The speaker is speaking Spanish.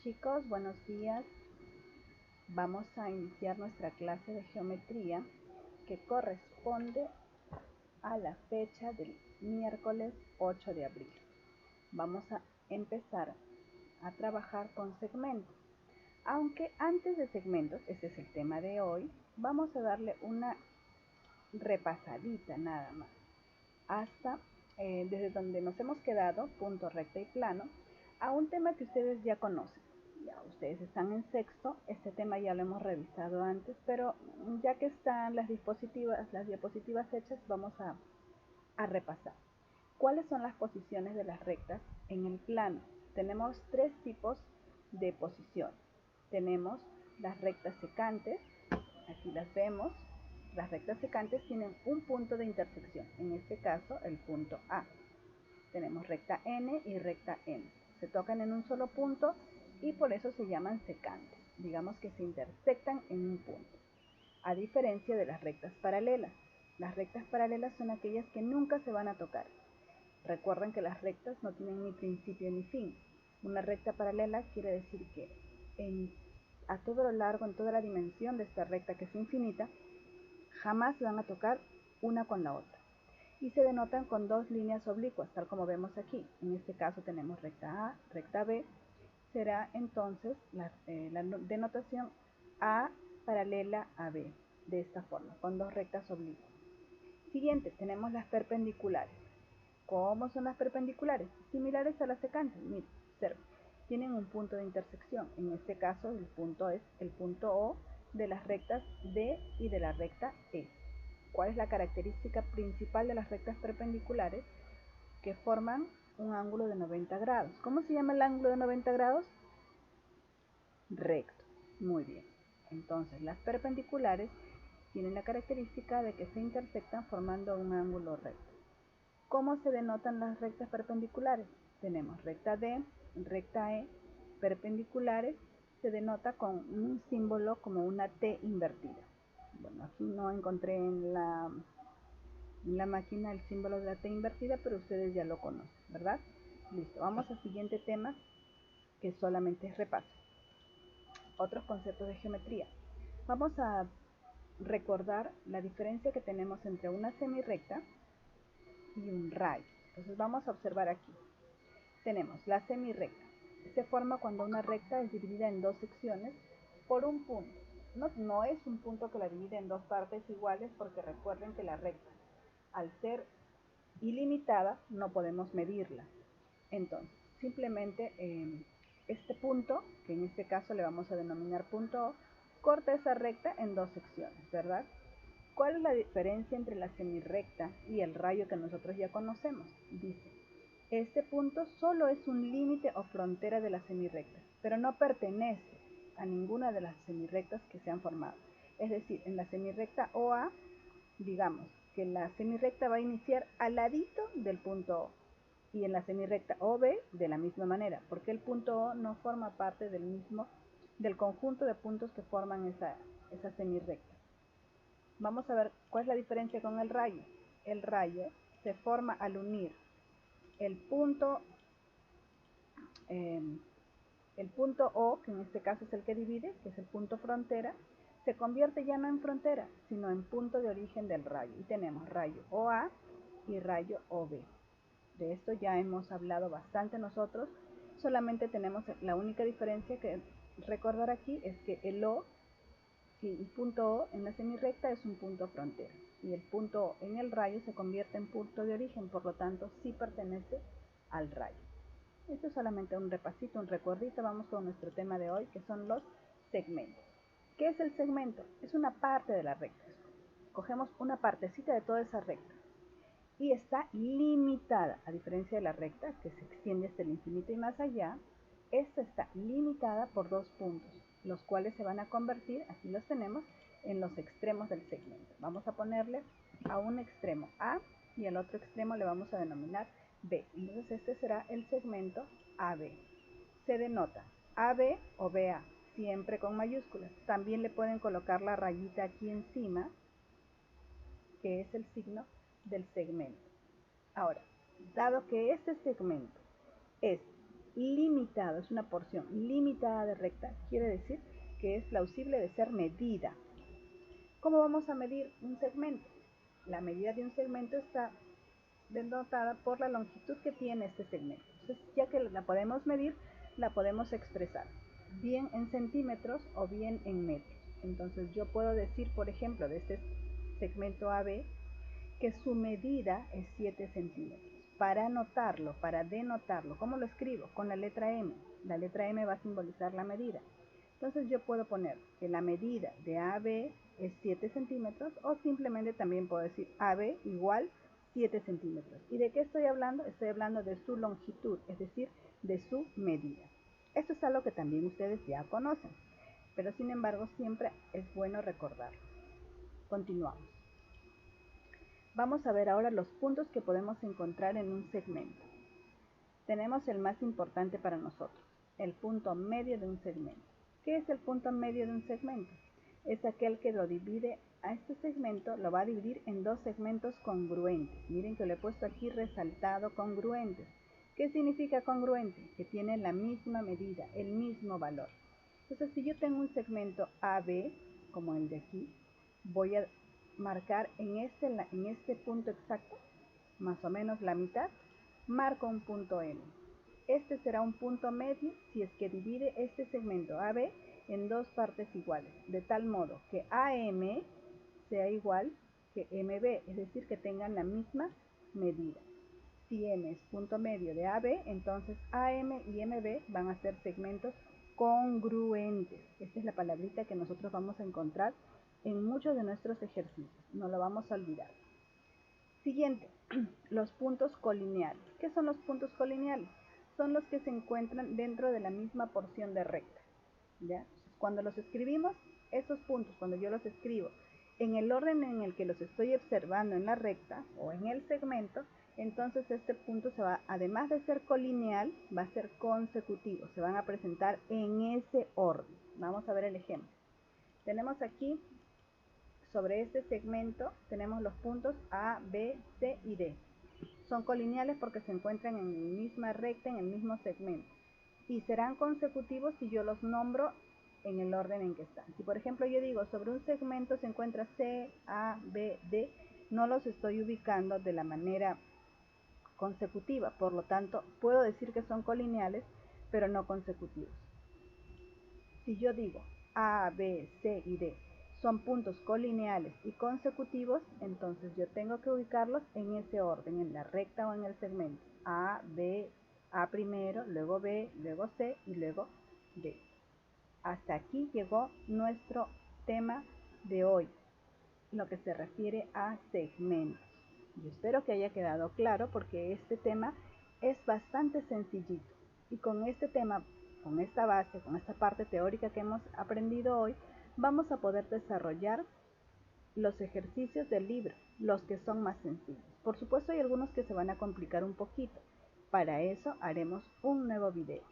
Chicos, buenos días. Vamos a iniciar nuestra clase de geometría que corresponde a la fecha del miércoles 8 de abril. Vamos a empezar a trabajar con segmentos. Aunque antes de segmentos, este es el tema de hoy, vamos a darle una repasadita nada más hasta desde donde nos hemos quedado, punto, recta y plano, a un tema que ustedes ya conocen. Ya ustedes están en sexto, este tema ya lo hemos revisado antes, pero ya que están las diapositivas hechas, vamos a repasar. ¿Cuáles son las posiciones de las rectas en el plano? Tenemos tres tipos de posiciones. Tenemos las rectas secantes, aquí las vemos. Las rectas secantes tienen un punto de intersección, en este caso el punto A. Tenemos recta N y recta M. Se tocan en un solo punto y por eso se llaman secantes. Digamos que se intersectan en un punto. A diferencia de las rectas paralelas. Las rectas paralelas son aquellas que nunca se van a tocar. Recuerden que las rectas no tienen ni principio ni fin. Una recta paralela quiere decir que a todo lo largo, en toda la dimensión de esta recta que es infinita, jamás se van a tocar una con la otra. Y se denotan con dos líneas oblicuas, tal como vemos aquí. En este caso tenemos recta A, recta B. Será entonces la denotación A paralela a B, de esta forma, con dos rectas oblicuas. Siguiente, tenemos las perpendiculares. ¿Cómo son las perpendiculares? Similares a las secantes. Miren, observen, tienen un punto de intersección. En este caso el punto es el punto O de las rectas D y de la recta E. ¿Cuál es la característica principal de las rectas perpendiculares? Que forman un ángulo de 90 grados. ¿Cómo se llama el ángulo de 90 grados? Recto. Muy bien. Entonces, las perpendiculares tienen la característica de que se intersectan formando un ángulo recto. ¿Cómo se denotan las rectas perpendiculares? Tenemos recta D, recta E, perpendiculares, se denota con un símbolo como una T invertida. Bueno, aquí no encontré en la máquina el símbolo de la T invertida, pero ustedes ya lo conocen, ¿verdad? Listo, vamos al siguiente tema, que solamente es repaso. Otros conceptos de geometría. Vamos a recordar la diferencia que tenemos entre una semirrecta y un rayo. Entonces vamos a observar aquí. Tenemos la semirrecta. Se forma cuando una recta es dividida en dos secciones por un punto. No es un punto que la divide en dos partes iguales, porque recuerden que la recta, al ser ilimitada, no podemos medirla. Entonces, simplemente este punto, que en este caso le vamos a denominar punto O, corta esa recta en dos secciones, ¿verdad? ¿Cuál es la diferencia entre la semirrecta y el rayo que nosotros ya conocemos? Dice, este punto solo es un límite o frontera de la semirrecta, pero no pertenece a ninguna de las semirrectas que se han formado. Es decir, en la semirrecta OA, digamos que la semirrecta va a iniciar al ladito del punto O, y en la semirrecta OB de la misma manera, porque el punto O no forma parte del conjunto de puntos que forman esa semirrecta. Vamos a ver cuál es la diferencia con el rayo. El rayo se forma al unir el punto O, que en este caso es el que divide, que es el punto frontera, se convierte ya no en frontera, sino en punto de origen del rayo. Y tenemos rayo OA y rayo OB. De esto ya hemos hablado bastante nosotros. Solamente tenemos la única diferencia que recordar aquí, es que el O y el punto O en la semirrecta es un punto frontera, y el punto O en el rayo se convierte en punto de origen, por lo tanto sí pertenece al rayo. Esto es solamente un repasito, un recuerdito. Vamos con nuestro tema de hoy, que son los segmentos. ¿Qué es el segmento? Es una parte de la recta. Cogemos una partecita de toda esa recta y está limitada, a diferencia de la recta que se extiende hasta el infinito y más allá. Esta está limitada por dos puntos, los cuales se van a convertir, aquí los tenemos, en los extremos del segmento. Vamos a ponerle a un extremo A y al otro extremo le vamos a denominar B. Entonces este será el segmento AB. Se denota AB o BA, siempre con mayúsculas. También le pueden colocar la rayita aquí encima, que es el signo del segmento. Ahora, dado que este segmento es limitado, es una porción limitada de recta, quiere decir que es plausible de ser medida. ¿Cómo vamos a medir un segmento? La medida de un segmento está denotada por la longitud que tiene este segmento. Entonces, ya que la podemos medir, la podemos expresar bien en centímetros o bien en metros. Entonces yo puedo decir, por ejemplo, de este segmento AB, que su medida es 7 centímetros. Para anotarlo, para denotarlo, ¿cómo lo escribo? Con la letra M. La letra M va a simbolizar la medida. Entonces yo puedo poner que la medida de AB es 7 centímetros o simplemente también puedo decir AB igual 7 centímetros. ¿Y de qué estoy hablando? Estoy hablando de su longitud, es decir, de su medida. Esto es algo que también ustedes ya conocen, pero sin embargo siempre es bueno recordarlo. Continuamos. Vamos a ver ahora los puntos que podemos encontrar en un segmento. Tenemos el más importante para nosotros, el punto medio de un segmento. ¿Qué es el punto medio de un segmento? Es aquel que lo divide a este segmento, lo va a dividir en dos segmentos congruentes. Miren que lo he puesto aquí resaltado, congruentes. ¿Qué significa congruente? Que tiene la misma medida, el mismo valor. Entonces, si yo tengo un segmento AB, como el de aquí, voy a marcar en este punto exacto, más o menos la mitad, marco un punto M. Este será un punto medio si es que divide este segmento AB en dos partes iguales, de tal modo que AM sea igual que MB, es decir, que tengan la misma medida. Si M es punto medio de AB, entonces AM y MB van a ser segmentos congruentes. Esta es la palabrita que nosotros vamos a encontrar en muchos de nuestros ejercicios, no lo vamos a olvidar. Siguiente, los puntos colineales. ¿Qué son los puntos colineales? Son los que se encuentran dentro de la misma porción de recta, ¿ya? Cuando los escribimos, esos puntos, cuando yo los escribo en el orden en el que los estoy observando en la recta o en el segmento, entonces este punto se va, además de ser colineal, va a ser consecutivo, se van a presentar en ese orden. Vamos a ver el ejemplo. Tenemos aquí, sobre este segmento, tenemos los puntos A, B, C y D. Son colineales porque se encuentran en la misma recta, en el mismo segmento. Y serán consecutivos si yo los nombro en el orden en que están. Si por ejemplo yo digo sobre un segmento se encuentra C, A, B, D, no los estoy ubicando de la manera consecutiva, por lo tanto puedo decir que son colineales, pero no consecutivos. Si yo digo A, B, C y D son puntos colineales y consecutivos, entonces yo tengo que ubicarlos en ese orden, en la recta o en el segmento. A, B, A primero, luego B, luego C y luego D. Hasta aquí llegó nuestro tema de hoy, lo que se refiere a segmentos. Yo espero que haya quedado claro porque este tema es bastante sencillito. Y con este tema, con esta base, con esta parte teórica que hemos aprendido hoy, vamos a poder desarrollar los ejercicios del libro, los que son más sencillos. Por supuesto hay algunos que se van a complicar un poquito. Para eso haremos un nuevo video.